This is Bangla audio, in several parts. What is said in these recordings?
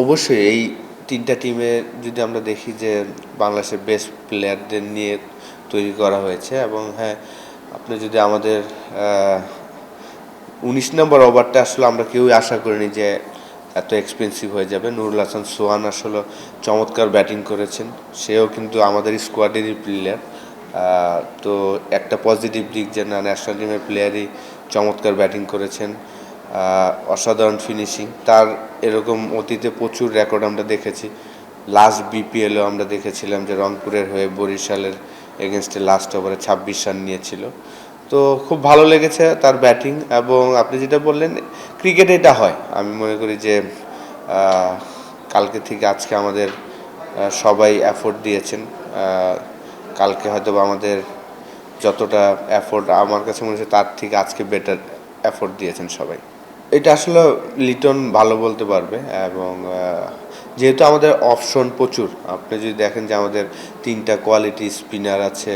অবশ্যই এই ৩টা টিমে যদি আমরা দেখি যে বাংলাদেশের বেস্ট প্লেয়ারদের নিয়ে তৈরি করা হয়েছে এবং হ্যাঁ, আপনি যদি আমাদের ১৯ নম্বর ওভারটা আসলে আমরা কেউই আশা করিনি যে এত এক্সপেন্সিভ হয়ে যাবে। নুরুল হাসান সোহান আসলে চমৎকার ব্যাটিং করেছেন, সেও কিন্তু আমাদের স্কোয়াডেরই প্লেয়ার। তো একটা পজিটিভ দিক যে না, ন্যাশনাল টিমের প্লেয়ারই চমৎকার ব্যাটিং করেছেন, অসাধারণ ফিনিশিং তার। এরকম অতীতে প্রচুর রেকর্ড আমরা দেখেছি। লাস্ট বিপিএলও আমরা দেখেছিলাম যে রংপুরের হয়ে বরিশালের এগেনস্টে লাস্ট ওভারে ২৬ রান নিয়েছিল। তো খুব ভালো লেগেছে তার ব্যাটিং। এবং আপনি যেটা বললেন, ক্রিকেটে এটা হয়। আমি মনে করি যে কালকে থেকে আজকে আমাদের সবাই এফোর্ট দিয়েছেন। কালকে হয়তো আমাদের যতটা এফোর্ট আমার কাছে মনে হচ্ছে তার থেকে আজকে বেটার এফোর্ট দিয়েছেন সবাই। এটা আসলে লিটন ভালো বলতে পারবে। এবং যেহেতু আমাদের অপশন প্রচুর, আপনি যদি দেখেন যে আমাদের 3টা কোয়ালিটি স্পিনার আছে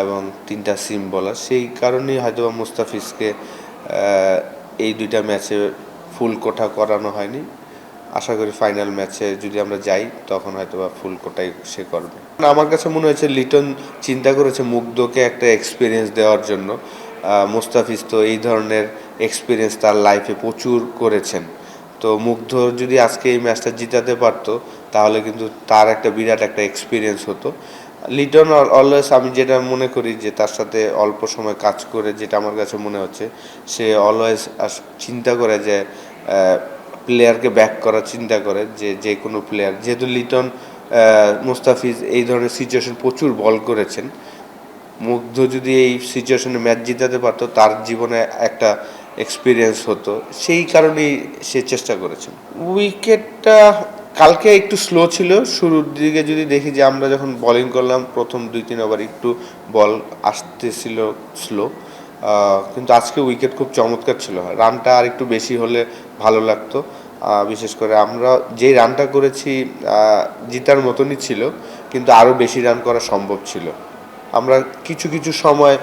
এবং 3টা সিম বোলার, সেই কারণেই হয়তো মুস্তাফিজকে এই 2টা ম্যাচে ফুল কোঠা করানো হয়নি। আশা করি ফাইনাল ম্যাচে যদি আমরা যাই তখন হয়তো বা ফুল কোটাই সে করবে। আমার কাছে মনে হয়েছে লিটন চিন্তা করেছে মুগ্ধকে একটা এক্সপিরিয়েন্স দেওয়ার জন্য। মুস্তাফিজ তো এই ধরনের এক্সপিরিয়েন্স তার লাইফে প্রচুর করেছেন। তো মুগ্ধ যদি আজকে এই ম্যাচটা জিতাতে পারতো তাহলে কিন্তু তার একটা বিরাট একটা এক্সপিরিয়েন্স হতো। লিটন অলওয়েজ, আমি যেটা মনে করি যে তার সাথে অল্প সময় কাজ করে যেটা আমার কাছে মনে হচ্ছে, সে অলওয়েজ চিন্তা করে যে প্লেয়ারকে ব্যাক করার চিন্তা করে, যে কোনো প্লেয়ার, যেহেতু লিটন মুস্তাফিজ এই ধরনের সিচুয়েশন প্রচুর বল করেছেন। মুগ্ধ যদি এই সিচুয়েশনে ম্যাচ জিতাতে পারতো তার জীবনে একটা এক্সপিরিয়েন্স হতো, সেই কারণেই সে চেষ্টা করেছেন। উইকেটটা কালকে একটু স্লো ছিল শুরুর দিকে। যদি দেখি যে আমরা যখন বোলিং করলাম প্রথম 2-3 ওভার একটু বল আসতেছিল স্লো, কিন্তু আজকে উইকেট খুব চমৎকার ছিল। রানটা আর একটু বেশি হলে ভালো লাগতো। বিশেষ করে আমরা যেই রানটা করেছি জিতার মতনই ছিল, কিন্তু আরও বেশি রান করা সম্ভব ছিল। আমরা কিছু কিছু সময়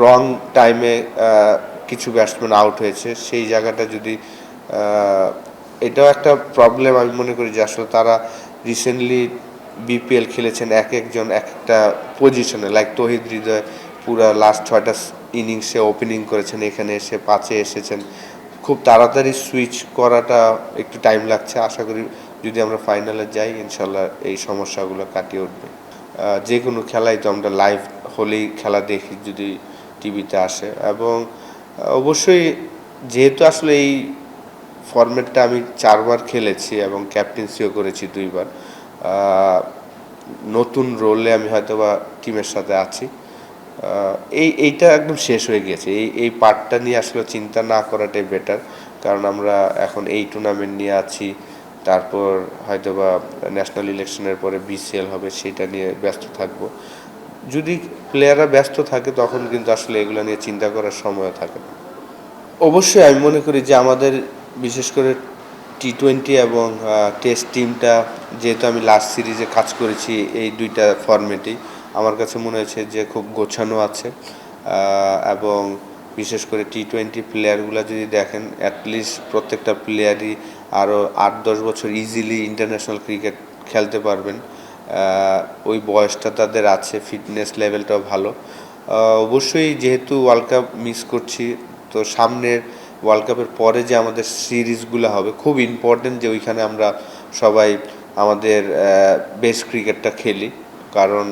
রং টাইমে কিছু ব্যাটসম্যান আউট হয়েছে, সেই জায়গাটা যদি এটাও একটা প্রবলেম। আমি মনে করি যে আসলে তারা রিসেন্টলি বিপিএল খেলেছেন এক একজন এক একটা পজিশনে, লাইক তৌহিদ হৃদয় পুরা লাস্ট 6টা ইনিংসে ওপেনিং করেছেন, এখানে এসে 5-এ এসেছেন। খুব তাড়াতাড়ি সুইচ করাটা একটু টাইম লাগছে। আশা করি যদি আমরা ফাইনালে যাই ইনশাল্লাহ এই সমস্যাগুলো কাটিয়ে উঠবে। যে কোনো খেলাই তো আমরা লাইভ হলেই খেলা দেখি যদি টিভিতে আসে। এবং অবশ্যই যেহেতু আসলে এই ফরম্যাটটা আমি 4বার খেলেছি এবং ক্যাপ্টেন্সিও করেছি 2বার, নতুন রোলে আমি হয়তো বা টিমের সাথে আছি। এইটা একদম শেষ হয়ে গেছে। এই পার্টটা নিয়ে আসলে চিন্তা না করাটাই বেটার, কারণ আমরা এখন এই টুর্নামেন্ট নিয়ে আছি। তারপর হয়তোবা ন্যাশনাল ইলেকশনের পরে বিসিএল হবে, সেটা নিয়ে ব্যস্ত থাকব। যদি প্লেয়াররা ব্যস্ত থাকে তখন কিন্তু আসলে এগুলো নিয়ে চিন্তা করার সময়ও থাকে না। অবশ্যই আমি মনে করি যে আমাদের বিশেষ করে টি-20 এবং টেস্ট টিমটা, যেহেতু আমি লাস্ট সিরিজে কাজ করেছি এই 2টা ফরম্যাটেই, আমার কাছে মনে হয়েছে যে খুব গোছানো আছে। এবং বিশেষ করে টি-20 প্লেয়ারগুলো যদি দেখেন, অ্যাটলিস্ট প্রত্যেকটা প্লেয়ারই আরও 8-10 বছর ইজিলি ইন্টারন্যাশনাল ক্রিকেট খেলতে পারবেন। ওই বয়সটা তাদের আছে, ফিটনেস লেভেলটাও ভালো। অবশ্যই যেহেতু ওয়ার্ল্ড কাপ মিস করছি, তো সামনের ওয়ার্ল্ড কাপের পরে যে আমাদের সিরিজগুলো হবে খুব ইম্পর্টেন্ট, যে ওইখানে আমরা সবাই আমাদের বেস্ট ক্রিকেটটা খেলি। কারণ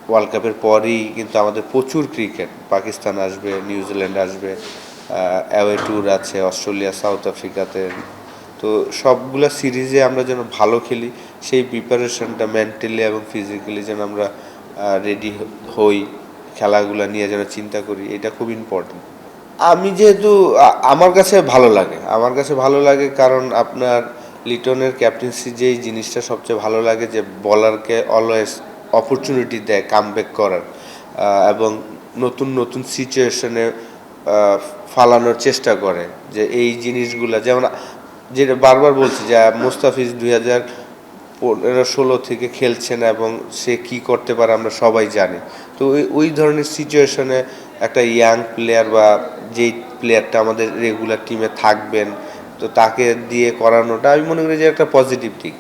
ওয়ার্ল্ড কাপের পরেই কিন্তু আমাদের প্রচুর ক্রিকেট, পাকিস্তান আসবে, নিউজিল্যান্ড আসবে, অ্যাওয়ে ট্যুর আছে অস্ট্রেলিয়া, সাউথ আফ্রিকাতে। তো সবগুলা সিরিজে আমরা যেন ভালো খেলি, সেই প্রিপারেশনটা মেন্টালি এবং ফিজিক্যালি যেন আমরা রেডি হই, খেলাগুলো নিয়ে যেন চিন্তা করি, এটা খুব ইম্পর্টেন্ট। আমি যেহেতু আমার কাছে ভালো লাগে কারণ আপনার লিটনের ক্যাপ্টেন্সি যেই জিনিসটা সবচেয়ে ভালো লাগে, যে বলারকে অলওয়েজ অপরচুনিটি দেয় কামব্যাক করার, এবং নতুন নতুন সিচুয়েশনে ফালানোর চেষ্টা করে। যে এই জিনিসগুলো যেমন যেটা বারবার বলছি যে মুস্তাফিজ 2015-16 থেকে খেলছেন এবং সে কি করতে পারে আমরা সবাই জানি। তো ওই ধরনের সিচুয়েশনে একটা ইয়াং প্লেয়ার বা যেই প্লেয়ারটা আমাদের রেগুলার টিমে থাকবেন, তো তাকে দিয়ে করানোটা আমি মনে করি যে একটা পজিটিভ দিক।